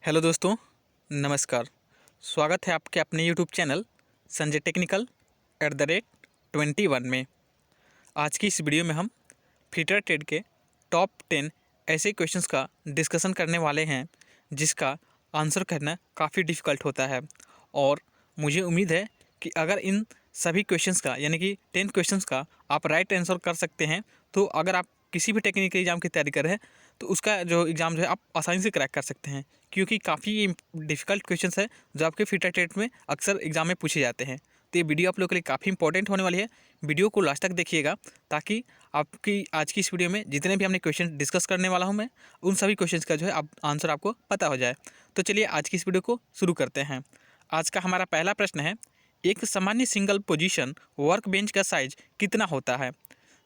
Hello दोस्तों, नमस्कार। स्वागत है आपके अपने यूट्यूब चैनल संजय टेक्निकल @21 में। आज की इस वीडियो में हम फ्रीटर ट्रेड के टॉप 10 ऐसे क्वेश्चंस का डिस्कशन करने वाले हैं जिसका आंसर करना काफ़ी डिफ़िकल्ट होता है। और मुझे उम्मीद है कि अगर इन सभी क्वेश्चंस का यानी कि 10 क्वेश्चंस का आप राइट आंसर कर सकते हैं, तो अगर आप किसी भी टेक्निकल एग्ज़ाम की तैयारी कर रहे हैं तो उसका जो एग्ज़ाम जो है आप आसानी से क्रैक कर सकते हैं, क्योंकि काफ़ी डिफ़िकल्ट क्वेश्चंस है जो आपके फ्रीटर ट्रेड में अक्सर एग्ज़ाम में पूछे जाते हैं। तो ये वीडियो आप लोगों के लिए काफ़ी इंपॉर्टेंट होने वाली है। वीडियो को लास्ट तक देखिएगा ताकि आपकी आज की इस वीडियो में जितने भी हमने क्वेश्चन डिस्कस करने वाला हूँ मैं, उन सभी क्वेश्चंस का जो है आप आंसर आपको पता हो जाए। तो चलिए आज की इस वीडियो को शुरू करते हैं। आज का हमारा पहला प्रश्न है, एक सामान्य सिंगल पोजीशन वर्क बेंच का साइज कितना होता है?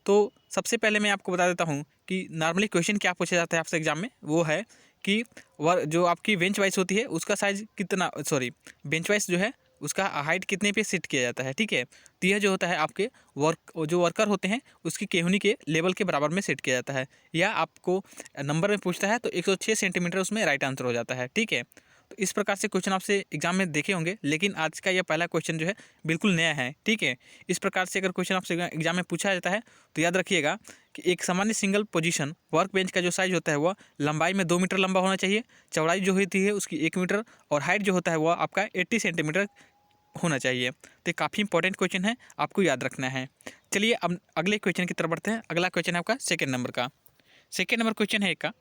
तो सबसे पहले मैं आपको बता देता हूँ कि नॉर्मली क्वेश्चन क्या पूछा जाता है आपसे एग्जाम में, वो है कि जो आपकी बेंच वाइस होती है उसका साइज कितना, सॉरी, बेंच वाइस जो है उसका हाइट कितने पे सेट किया जाता है, ठीक है। तो यह जो होता है आपके जो वर्कर होते हैं उसकी केहुनी के लेवल के बराबर में सेट किया जाता है, या आपको नंबर में पूछता है तो 106 सेंटीमीटर उसमें राइट आंसर हो जाता है, ठीक है। तो इस प्रकार से क्वेश्चन आपसे एग्जाम में देखे होंगे, लेकिन आज का यह पहला क्वेश्चन जो है बिल्कुल नया है, ठीक है। इस प्रकार से अगर क्वेश्चन आपसे एग्जाम में पूछा जाता है तो याद रखिएगा कि एक सामान्य सिंगल पोजीशन वर्क बेंच का जो साइज होता है वह लंबाई में 2 मीटर लंबा होना चाहिए, चौड़ाई जो होती है उसकी 1 मीटर, और हाइट जो होता है वह आपका 80 सेंटीमीटर होना चाहिए। तो काफ़ी इंपॉर्टेंट क्वेश्चन है, आपको याद रखना है। चलिए अब अगले क्वेश्चन की तरफ बढ़ते हैं। अगला क्वेश्चन है आपका सेकेंड नंबर का। सेकेंड नंबर क्वेश्चन है का,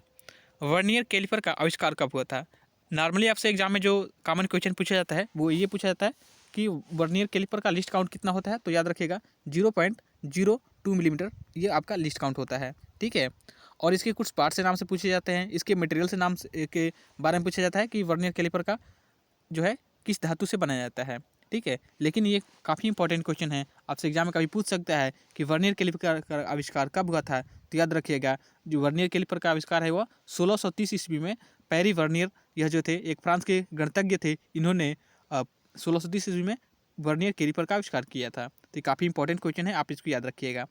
वर्नियर कैलिपर का आविष्कार कब हुआ था? नॉर्मली आपसे एग्जाम में जो कॉमन क्वेश्चन पूछा जाता है वो ये पूछा जाता है कि वर्नियर कैलिपर का लिस्ट काउंट कितना होता है, तो याद रखिएगा 0.02 मिलीमीटर ये आपका लिस्ट काउंट होता है, ठीक है। और इसके कुछ पार्ट से नाम से पूछे जाते हैं, इसके मटेरियल से नाम के बारे में पूछा जाता है कि वर्नियर कैलिपर का जो है किस धातु से बनाया जाता है, ठीक है। लेकिन ये काफ़ी इंपॉर्टेंट क्वेश्चन है, आपसे एग्जाम में कभी पूछ सकता है कि वर्नियर कैलिपर का आविष्कार कब हुआ था। तो याद रखिएगा जो वर्नियर कैलिपर का आविष्कार है वह 1630 ईस्वी में पैरी वर्नियर, यह जो थे एक फ्रांस के गणितज्ञ थे, इन्होंने 1630 ईस्वी में वर्नियर कैलिपर का आविष्कार किया था। तो ये काफ़ी इंपॉर्टेंट क्वेश्चन है, आप इसको याद रखिएगा।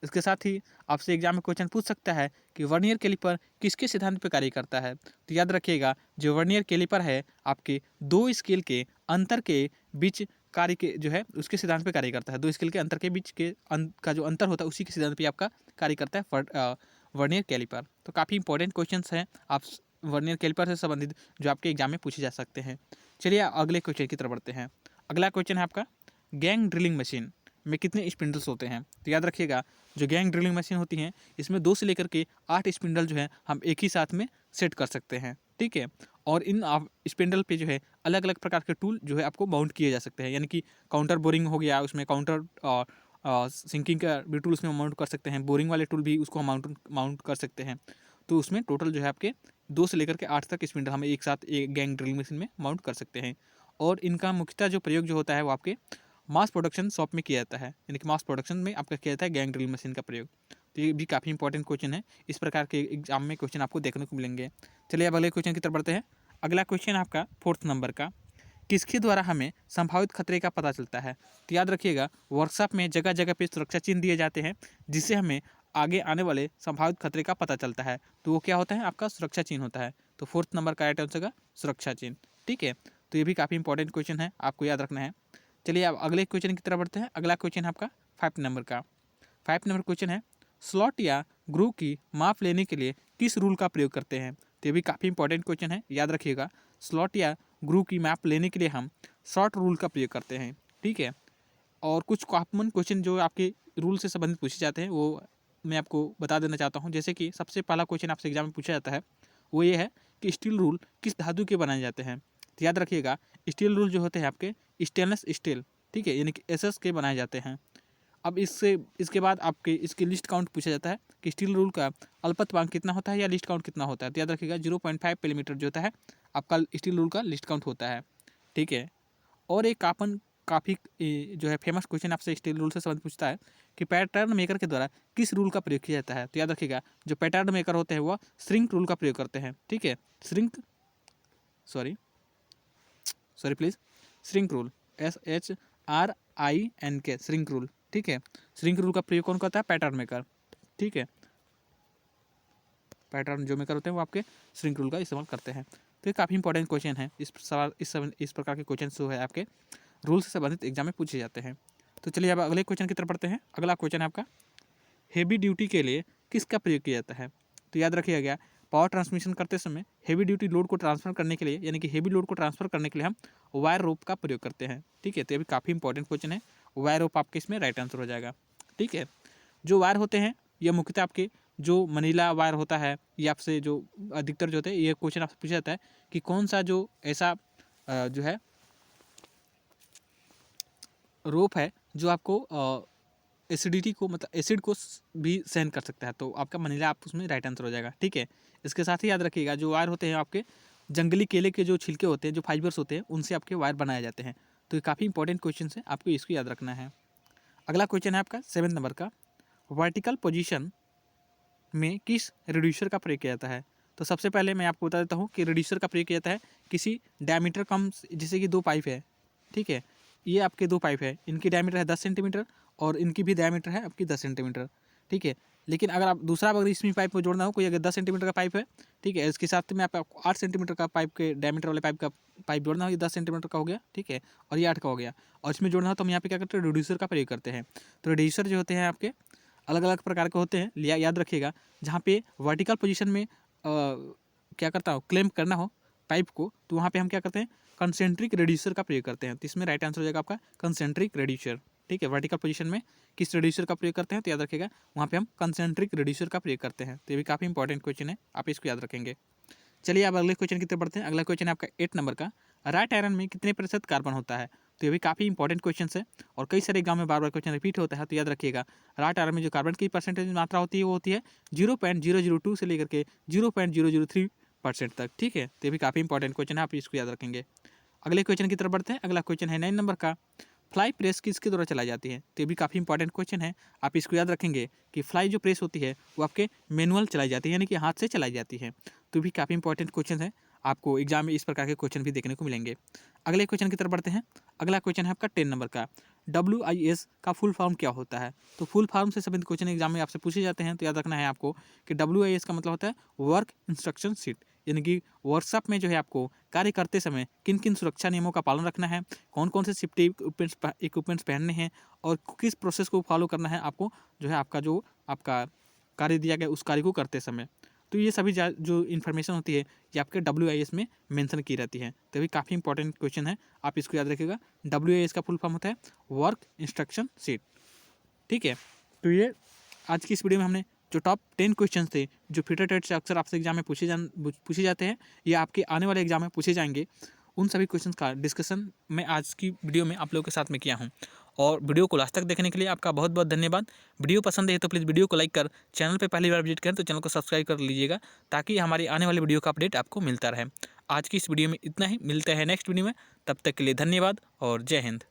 इसके साथ ही आपसे एग्जाम में क्वेश्चन पूछ सकता है कि वर्नियर कैलिपर किसके सिद्धांत पर कार्य करता है। तो याद रखिएगा जो वर्नियर कैलिपर है आपके दो स्केल के अंतर के बीच कार्य के जो है उसके सिद्धांत पे कार्य करता है। दो स्केल के अंतर के बीच के का जो अंतर होता है उसी के सिद्धांत पे आपका कार्य करता है वर्नियर कैलिपर। तो काफ़ी इंपॉर्टेंट क्वेश्चंस हैं आप वर्नियर कैलिपर से संबंधित जो आपके एग्जाम में पूछे जा सकते हैं। चलिए अगले क्वेश्चन की तरफ बढ़ते हैं। अगला क्वेश्चन है आपका, गैंग ड्रिलिंग मशीन में कितने स्पिंडल्स होते हैं? तो याद रखिएगा जो गैंग ड्रिलिंग मशीन होती हैं इसमें 2 से लेकर के 8 स्पिंडल जो है हम एक ही साथ में सेट कर सकते हैं, ठीक है। और इन आप स्पिंडल पे जो है अलग अलग प्रकार के टूल जो है आपको माउंट किए जा सकते हैं, यानी कि काउंटर बोरिंग हो गया, उसमें काउंटर सिंकिंग का भी टूल उसमें माउंट कर सकते हैं, बोरिंग वाले टूल भी उसको माउंट माउंट कर सकते हैं। तो उसमें टोटल जो है आपके 2 से लेकर के 8 तक स्पिंडल हम एक साथ एक गैंग ड्रिलिंग मशीन में माउंट कर सकते हैं। और इनका मुख्यतः जो प्रयोग जो होता है वो आपके मास प्रोडक्शन शॉप में किया जाता है, यानी कि मास प्रोडक्शन में आपका किया जाता है गैंग ड्रिल मशीन का प्रयोग। तो ये भी काफ़ी इंपॉर्टेंट क्वेश्चन है, इस प्रकार के एग्जाम में क्वेश्चन आपको देखने को मिलेंगे। चलिए अब अगले क्वेश्चन की तरफ बढ़ते हैं। अगला क्वेश्चन आपका 4th नंबर का, किसके द्वारा हमें संभावित खतरे का पता चलता है? तो याद रखिएगा वर्कशॉप में जगह जगह पे सुरक्षा चिन्ह दिए जाते हैं जिससे हमें आगे आने वाले संभावित खतरे का पता चलता है। तो वो क्या होता है? आपका सुरक्षा चिन्ह होता है। तो 4th नंबर का राइट आंसर का सुरक्षा चिन्ह, ठीक है। तो ये भी काफ़ी इंपॉर्टेंट क्वेश्चन है, आपको याद रखना है। चलिए अब अगले क्वेश्चन की तरफ बढ़ते हैं। अगला क्वेश्चन है आपका 5 नंबर का। 5 नंबर क्वेश्चन है, स्लॉट या ग्रू की माप लेने के लिए किस रूल का प्रयोग करते हैं? तो ये भी काफ़ी इंपॉर्टेंट क्वेश्चन है, याद रखिएगा स्लॉट या ग्रू की मैप लेने के लिए हम शॉर्ट रूल का प्रयोग करते हैं, ठीक है। और कुछ कॉमन क्वेश्चन जो आपके रूल से संबंधित पूछे जाते हैं वो मैं आपको बता देना चाहता हूँ। जैसे कि सबसे पहला क्वेश्चन आपसे एग्जाम में पूछा जाता है वो ये है कि स्टील रूल किस धातु के बनाए जाते हैं? तो याद रखिएगा स्टील रूल जो होते हैं आपके स्टेनलेस स्टील, ठीक है, यानी कि एसएस के बनाए जाते हैं। अब इसके बाद आपके इसकी लिस्ट काउंट पूछा जाता है कि स्टील रूल का अल्पतमांक कितना होता है या लिस्ट काउंट कितना होता है। तो याद रखिएगा 0.5 मिलीमीटर जो होता है आपका स्टील रूल का लिस्ट काउंट होता है, ठीक है। और एक काफ़ी जो है फेमस क्वेश्चन आपसे स्टील रूल से संबंधित पूछता है कि पैटर्न मेकर के द्वारा किस रूल का प्रयोग किया जाता है। तो याद रखिएगा जो पैटर्न मेकर होते हैं वह श्रिंक रूल का प्रयोग करते हैं, ठीक है। Shrink sorry sorry please shrink rule, SHRINK shrink rule, ठीक है। श्रिंक रूल का प्रयोग कौन करता है? पैटर्न मेकर, ठीक है। पैटर्न जो मेकर होते हैं वो आपके श्रिंक रूल का इस्तेमाल करते हैं। तो ये काफ़ी इंपॉर्टेंट क्वेश्चन है। इस प्रकार के क्वेश्चन जो है आपके रूल से संबंधित एग्जाम में पूछे जाते हैं। तो चलिए अब अगले क्वेश्चन की तरफ बढ़ते हैं। अगला क्वेश्चन है आपका, हेवी ड्यूटी के लिए किसका प्रयोग किया जाता है? तो याद रखिएगा गया, पावर ट्रांसमिशन करते समय हेवी ड्यूटी लोड को ट्रांसफर करने के लिए, यानी कि हेवी लोड को ट्रांसफर करने के लिए हम वायर रोप का प्रयोग करते हैं। ठीक है, तो ये भी काफ़ी इंपॉर्टेंट क्वेश्चन है। वायर रोप आपके इसमें राइट आंसर हो जाएगा। ठीक है, जो वायर होते हैं ये मुख्यतः आपके जो मनीला वायर होता है, ये आपसे जो अधिकतर जो होते हैं, ये क्वेश्चन आपसे पूछा जाता है कि कौन सा जो ऐसा जो है रोप है जो आपको एसिडिटी को, मतलब एसिड को भी सहन कर सकता है, तो आपका मनीला आप उसमें राइट आंसर हो जाएगा। ठीक है, इसके साथ ही याद रखिएगा, जो वायर होते हैं आपके जंगली केले के जो छिलके होते हैं, जो फाइबर्स होते हैं, उनसे आपके वायर बनाए जाते हैं। तो ये काफ़ी इंपॉर्टेंट क्वेश्चन है, आपको इसको याद रखना है। अगला क्वेश्चन है आपका 7 नंबर का, वर्टिकल पोजीशन में किस रिड्यूसर का प्रयोग किया जाता है? तो सबसे पहले मैं आपको बता देता हूँ कि रिड्यूसर का प्रयोग किया जाता है किसी डायमीटर कम, जैसे कि 2 पाइप है। ठीक है, ये आपके 2 पाइप है, इनकी डायमीटर है 10 सेंटीमीटर और इनकी भी डायमीटर है आपकी 10 सेंटीमीटर। ठीक है, लेकिन अगर आप दूसरा अगर इसमें पाइप को जोड़ना हो, कोई अगर 10 सेंटीमीटर का पाइप है, ठीक है, इसके साथ में आपको 8 सेंटीमीटर का पाइप के डायमीटर वाले पाइप जोड़ना हो, ये 10 सेंटीमीटर का हो गया। ठीक है, और ये 8 का हो गया, और इसमें जोड़ना हो तो हम यहाँ पे क्या करते हैं, रिड्यूसर का प्रयोग करते हैं। तो रिड्यूसर जो होते हैं आपके अलग अलग प्रकार के होते हैं, लिया याद रखिएगा। जहाँ पे वर्टिकल पोजीशन में क्या करता हो, क्लेम करना हो पाइप को, तो वहाँ पे हम क्या करते हैं, कंसेंट्रिक रेड्यूसर का प्रयोग करते हैं। तो इसमें राइट आंसर हो जाएगा आपका कंसेंट्रिक रेड्यूसर। ठीक है, वर्टिकल पोजीशन में किस रेड्यूसर का प्रयोग करते हैं, तो याद रखिएगा वहाँ पे हम कंसेंट्रिक रेड्यूसर का प्रयोग करते हैं। तो ये भी काफ़ी इंपॉर्टेंट क्वेश्चन है, आप इसको याद रखेंगे। चलिए अब अगले क्वेश्चन की तरफ बढ़ते हैं। अगला क्वेश्चन है आपका 8 नंबर का, राइट आयरन में कितने प्रतिशत कार्बन होता है? तो ये भी काफ़ी इंपॉर्टेंट क्वेश्चन है और कई सारे एग्जाम में बार बार क्वेश्चन रिपीट होता है। तो याद रखिएगा, राइट आयरन में जो कार्बन की परसेंटेज मात्रा होती है वो होती है 0.002 से लेकर के 0.003% तक। ठीक है, तो ये भी काफ़ी इंपॉर्टेंट क्वेश्चन है, आप इसको याद रखेंगे। अगले क्वेश्चन की तरफ बढ़ते हैं। अगला क्वेश्चन है 9 नंबर का, फ्लाई प्रेस किसके द्वारा चलाई जाती है? तो ये भी काफ़ी इंपॉर्टेंट क्वेश्चन है, आप इसको याद रखेंगे कि फ्लाई जो प्रेस होती है वो आपके मैनुअल चलाई जाती है, यानी कि हाथ से चलाई जाती है। तो भी काफ़ी इंपॉर्टेंट क्वेश्चन है, आपको एग्जाम में इस प्रकार के क्वेश्चन भी देखने को मिलेंगे। अगले क्वेश्चन की तरफ बढ़ते हैं। अगला क्वेश्चन है आपका 10 नंबर का, WIS का फुल फॉर्म क्या होता है? तो फुल फॉर्म से संबंधित क्वेश्चन एग्जाम में आपसे पूछे जाते हैं। तो याद रखना है आपको कि WIS का मतलब होता है वर्क इंस्ट्रक्शन शीट, यानी कि वर्कशॉप में जो है आपको कार्य करते समय किन किन सुरक्षा नियमों का पालन रखना है, कौन कौन से सेफ्टी इक्विपमेंट्स पहनने हैं और किस प्रोसेस को फॉलो करना है आपको, जो है आपका कार्य दिया गया उस कार्य को करते समय। तो ये सभी जो इन्फॉर्मेशन होती है ये आपके WIS में मेंशन की रहती है। तो भी काफ़ी इंपॉर्टेंट क्वेश्चन है, आप इसको याद रखिएगा। WIS का फुल फॉर्म होता है वर्क इंस्ट्रक्शन शीट। ठीक है, तो ये आज की इस वीडियो में हमने जो टॉप 10 क्वेश्चन थे जो फिटर टेट से अक्सर आपसे एग्जाम में पूछे जाते हैं, ये आपके आने वाले एग्जाम में पूछे जाएंगे, उन सभी क्वेश्चंस का डिस्कशन मैं आज की वीडियो में आप लोगों के साथ में किया हूं। और वीडियो को लास्ट तक देखने के लिए आपका बहुत बहुत धन्यवाद। वीडियो पसंद है तो प्लीज़ वीडियो को लाइक कर, चैनल पे पहली बार विजिट करें तो चैनल को सब्सक्राइब कर लीजिएगा, ताकि हमारी आने वाली वीडियो का अपडेट आपको मिलता रहे। आज की इस वीडियो में इतना ही, मिलते हैं नेक्स्ट वीडियो में, तब तक के लिए धन्यवाद और जय हिंद।